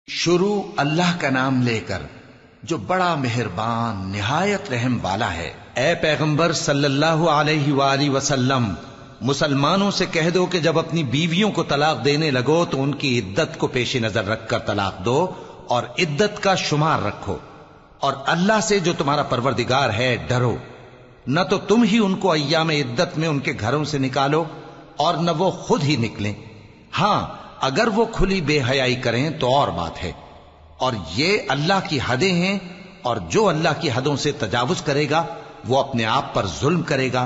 شروع اللہ کا نام لے کر جو بڑا مہربان نہایت رحم والا ہے۔ اے پیغمبر صلی اللہ علیہ وآلہ وسلم، مسلمانوں سے کہہ دو کہ جب اپنی بیویوں کو طلاق دینے لگو تو ان کی عدت کو پیش نظر رکھ کر طلاق دو اور عدت کا شمار رکھو، اور اللہ سے جو تمہارا پروردگار ہے ڈرو۔ نہ تو تم ہی ان کو ایام عدت میں ان کے گھروں سے نکالو اور نہ وہ خود ہی نکلیں، ہاں اگر وہ کھلی بے حیائی کریں تو اور بات ہے، اور یہ اللہ کی حدیں ہیں، اور جو اللہ کی حدوں سے تجاوز کرے گا وہ اپنے آپ پر ظلم کرے گا۔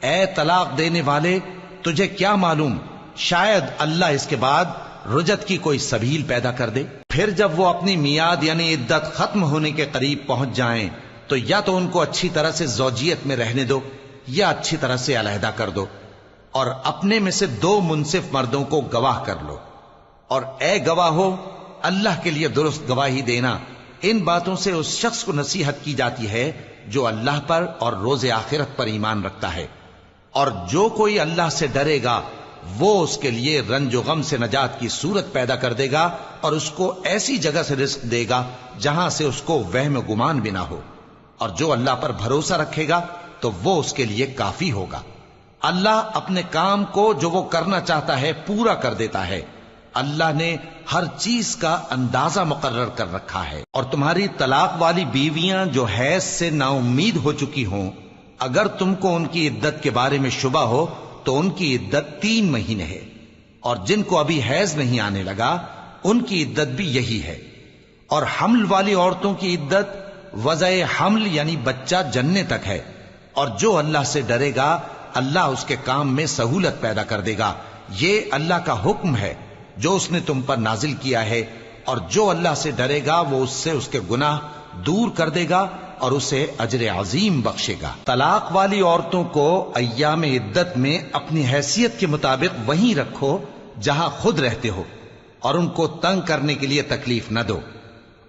اے طلاق دینے والے، تجھے کیا معلوم شاید اللہ اس کے بعد رجعت کی کوئی سبیل پیدا کر دے۔ پھر جب وہ اپنی میعاد یعنی عدت ختم ہونے کے قریب پہنچ جائیں تو یا تو ان کو اچھی طرح سے زوجیت میں رہنے دو یا اچھی طرح سے علیحدہ کر دو، اور اپنے میں سے 2 منصف مردوں کو گواہ کر لو، اور اے گواہو اللہ کے لیے درست گواہی دینا۔ ان باتوں سے اس شخص کو نصیحت کی جاتی ہے جو اللہ پر اور روز آخرت پر ایمان رکھتا ہے، اور جو کوئی اللہ سے ڈرے گا وہ اس کے لیے رنج و غم سے نجات کی صورت پیدا کر دے گا، اور اس کو ایسی جگہ سے رزق دے گا جہاں سے اس کو وہم و گمان بھی نہ ہو، اور جو اللہ پر بھروسہ رکھے گا تو وہ اس کے لیے کافی ہوگا۔ اللہ اپنے کام کو جو وہ کرنا چاہتا ہے پورا کر دیتا ہے۔ اللہ نے ہر چیز کا اندازہ مقرر کر رکھا ہے۔ اور تمہاری طلاق والی بیویاں جو حیض سے نا امید ہو چکی ہوں، اگر تم کو ان کی عدت کے بارے میں شبہ ہو تو ان کی عدت 3 مہینے ہے، اور جن کو ابھی حیض نہیں آنے لگا ان کی عدت بھی یہی ہے۔ اور حمل والی عورتوں کی عدت وضع حمل یعنی بچہ جننے تک ہے، اور جو اللہ سے ڈرے گا اللہ اس کے کام میں سہولت پیدا کر دے گا۔ یہ اللہ کا حکم ہے جو اس نے تم پر نازل کیا ہے، اور جو اللہ سے ڈرے گا وہ اس سے اس کے گناہ دور کر دے گا اور اسے اجر عظیم بخشے گا۔ طلاق والی عورتوں کو ایام عدت میں اپنی حیثیت کے مطابق وہیں رکھو جہاں خود رہتے ہو، اور ان کو تنگ کرنے کے لیے تکلیف نہ دو،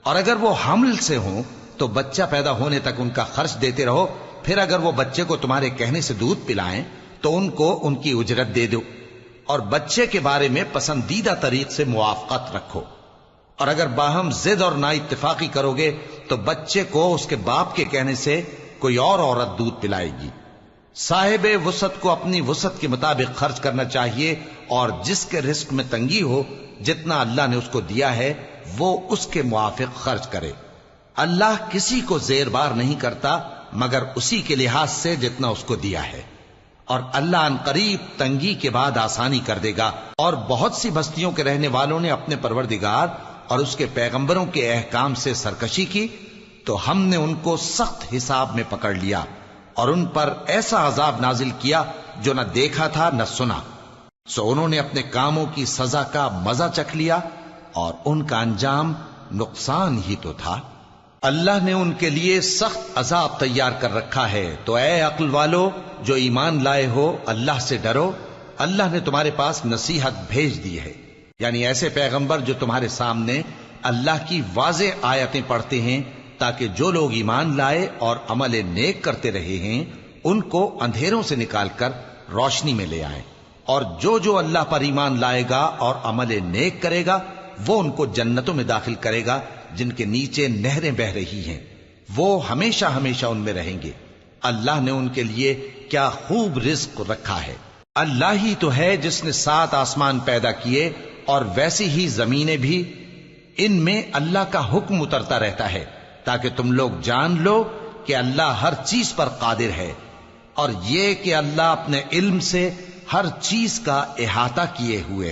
اور اگر وہ حمل سے ہوں تو بچہ پیدا ہونے تک ان کا خرچ دیتے رہو۔ پھر اگر وہ بچے کو تمہارے کہنے سے دودھ پلائیں تو ان کو ان کی اجرت دے دو، اور بچے کے بارے میں پسندیدہ طریق سے موافقت رکھو، اور اگر باہم ضد اور نا اتفاقی کرو گے تو بچے کو اس کے باپ کے کہنے سے کوئی اور عورت دودھ پلائے گی۔ صاحب وسعت کو اپنی وسعت کے مطابق خرچ کرنا چاہیے، اور جس کے رزق میں تنگی ہو جتنا اللہ نے اس کو دیا ہے وہ اس کے موافق خرچ کرے۔ اللہ کسی کو زیر بار نہیں کرتا مگر اسی کے لحاظ سے جتنا اس کو دیا ہے، اور اللہ ان قریب تنگی کے بعد آسانی کر دے گا۔ اور بہت سی بستیوں کے رہنے والوں نے اپنے پروردگار اور اس کے پیغمبروں کے احکام سے سرکشی کی تو ہم نے ان کو سخت حساب میں پکڑ لیا، اور ان پر ایسا عذاب نازل کیا جو نہ دیکھا تھا نہ سنا، سو انہوں نے اپنے کاموں کی سزا کا مزہ چکھ لیا، اور ان کا انجام نقصان ہی تو تھا۔ اللہ نے ان کے لیے سخت عذاب تیار کر رکھا ہے۔ تو اے عقل والو جو ایمان لائے ہو، اللہ سے ڈرو۔ اللہ نے تمہارے پاس نصیحت بھیج دی ہے، یعنی ایسے پیغمبر جو تمہارے سامنے اللہ کی واضح آیتیں پڑھتے ہیں، تاکہ جو لوگ ایمان لائے اور عمل نیک کرتے رہے ہیں ان کو اندھیروں سے نکال کر روشنی میں لے آئیں، اور جو اللہ پر ایمان لائے گا اور عمل نیک کرے گا وہ ان کو جنتوں میں داخل کرے گا جن کے نیچے نہریں بہ رہی ہیں، وہ ہمیشہ ہمیشہ ان میں رہیں گے۔ اللہ نے ان کے لیے کیا خوب رزق رکھا ہے۔ اللہ ہی تو ہے جس نے 7 آسمان پیدا کیے اور ویسی ہی زمینیں بھی، ان میں اللہ کا حکم اترتا رہتا ہے تاکہ تم لوگ جان لو کہ اللہ ہر چیز پر قادر ہے، اور یہ کہ اللہ اپنے علم سے ہر چیز کا احاطہ کیے ہوئے